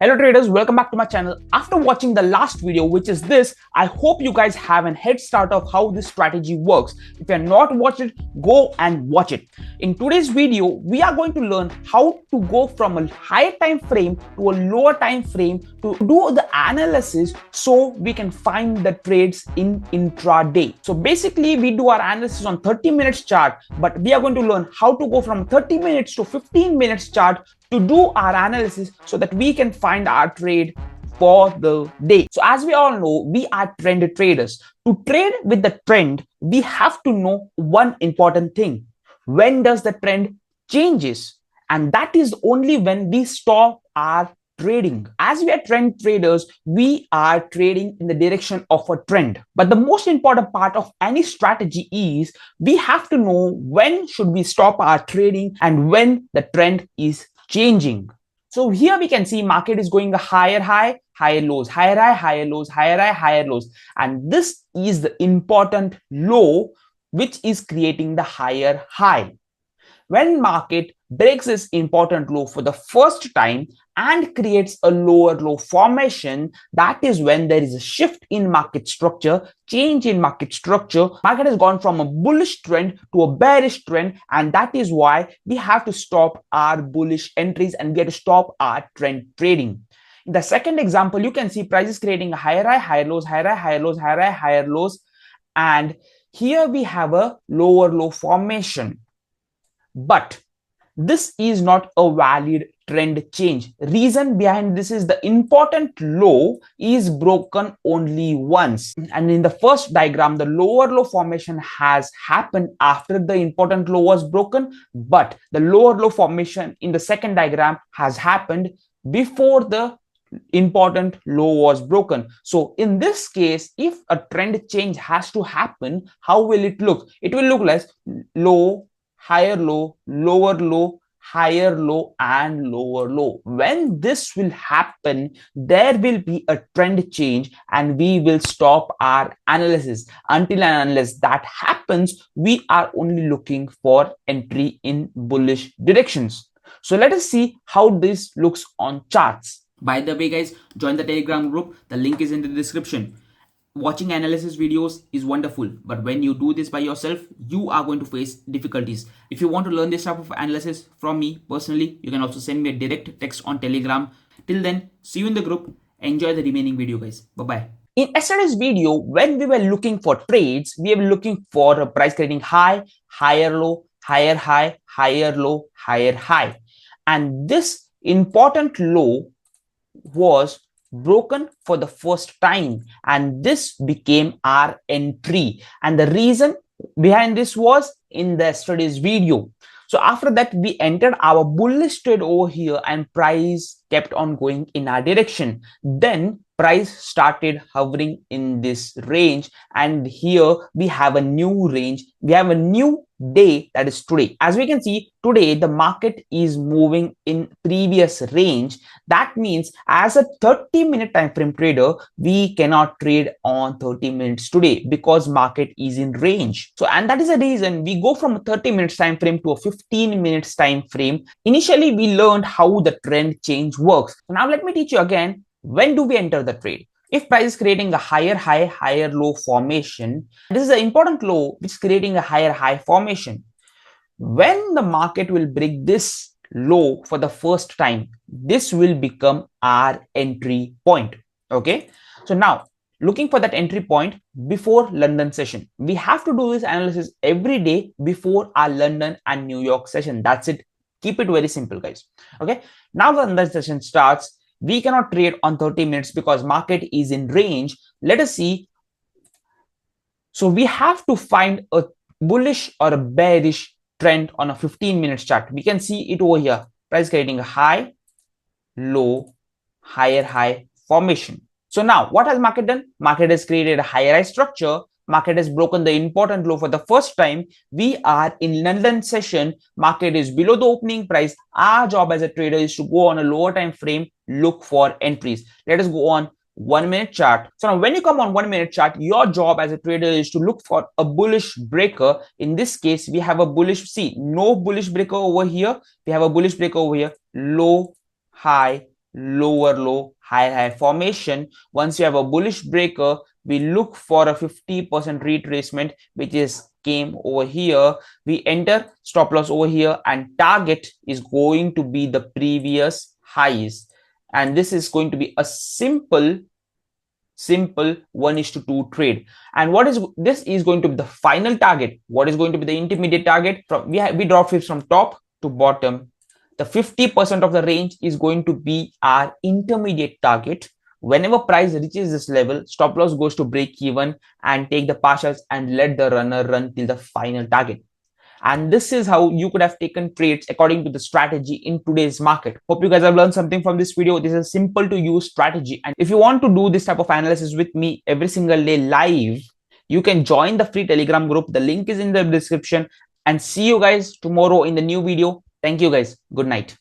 Hello traders, welcome back to my channel. After watching the last video, which is this, I hope you guys have a head start of how this strategy works. If you have not watched it, go and watch it. In today's video, we are going to learn how to go from a higher time frame to a lower time frame to do the analysis so we can find the trades in intraday. So basically, we do our analysis on 30 minutes chart, but we are going to learn how to go from 30 minutes to 15 minutes chart to do our analysis so that we can find our trade for the day. So as we all know, we are trend traders. To trade with the trend, we have to know one important thing. When does the trend changes? And that is only when we stop our trading. As we are trend traders, we are trading in the direction of a trend. But the most important part of any strategy is we have to know when should we stop our trading and when the trend is changing. So here we can see market is going a higher high, higher lows, higher high, higher lows, higher high, higher lows. And this is the important low which is creating the higher high. When market breaks this important low for the first time and creates a lower low formation, that is when there is a shift in market structure, change in market structure. Market has gone from a bullish trend to a bearish trend, and that is why we have to stop our bullish entries and we have to stop our trend trading. In the second example, you can see prices creating a higher high, higher lows, higher high, higher lows, higher high, higher lows, and here we have a lower low formation. But this is not a valid trend change. Reason behind this is the important low is broken only once. And in the first diagram, the lower low formation has happened after the important low was broken, but the lower low formation in the second diagram has happened before the important low was broken. So in this case, if a trend change has to happen, how will it look? It will look like low, higher low, lower low, higher low, and lower low. When this will happen, there will be a trend change and we will stop our analysis. Until and unless that happens, we are only looking for entry in bullish directions. So let us see how this looks on charts. By the way, guys, join the Telegram group. The link is in the description. Watching analysis videos is wonderful, but when you do this by yourself, you are going to face difficulties. If you want to learn this type of analysis from me personally, you can also send me a direct text on Telegram. Till then, see you in the group. Enjoy the remaining video, guys. Bye-bye. In yesterday's video, when we were looking for trades, we were looking for a price creating high, higher low, higher high, higher low, higher high. And this important low was broken for the first time, and this became our entry. And the reason behind this was in the yesterday's video. So after that, we entered our bullish trade over here and price kept on going in our direction. Then price started hovering in this range, and here we have a new range. We have a new day, that is today. As we can see, today the market is moving in previous range. That means as a 30-minute time frame trader, we cannot trade on 30 minutes today because market is in range. So, and that is the reason we go from a 30 minutes time frame to a 15 minutes time frame. Initially, we learned how the trend change works. So now let me teach you again, when do we enter the trade? If price is creating a higher high, higher low formation, this is an important low which is creating a higher high formation. When the market will break this low for the first time, this will become our entry point. Okay. So now looking for that entry point before London session. We have to do this analysis every day before our London and New York session. That's it. Keep it very simple, guys. Okay. Now the London session starts. We cannot trade on 30 minutes because market is in range. Let us see. So we have to find a bullish or a bearish trend on a 15 minutes chart. We can see it over here. Price creating a high, low, higher high formation. So now what has market done? Market has created a higher high structure. Market has broken the important low for the first time. We are in London session. Market is below the opening price. Our job as a trader is to go on a lower time frame, look for entries. Let us go on 1 minute chart. So now when you come on 1 minute chart, your job as a trader is to look for a bullish breaker. In this case, we have a bullish, see, no bullish breaker over here. We have a bullish breaker over here, low, high, lower low, high high formation. Once you have a bullish breaker, we look for a 50% retracement, which is came over here. We enter stop loss over here, and target is going to be the previous highs. And this is going to be a simple 1:2 trade. And what is this is going to be the final target. What is going to be the intermediate target? From we draw fibs from top to bottom. The 50% of the range is going to be our intermediate target. Whenever price reaches this level, stop loss goes to break even and take the partials and let the runner run till the final target. And this is how you could have taken trades according to the strategy in today's market. Hope you guys have learned something from this video. This is a simple to use strategy. And if you want to do this type of analysis with me every single day live, you can join the free Telegram group. The link is in the description. And see you guys tomorrow in the new video. Thank you guys. Good night.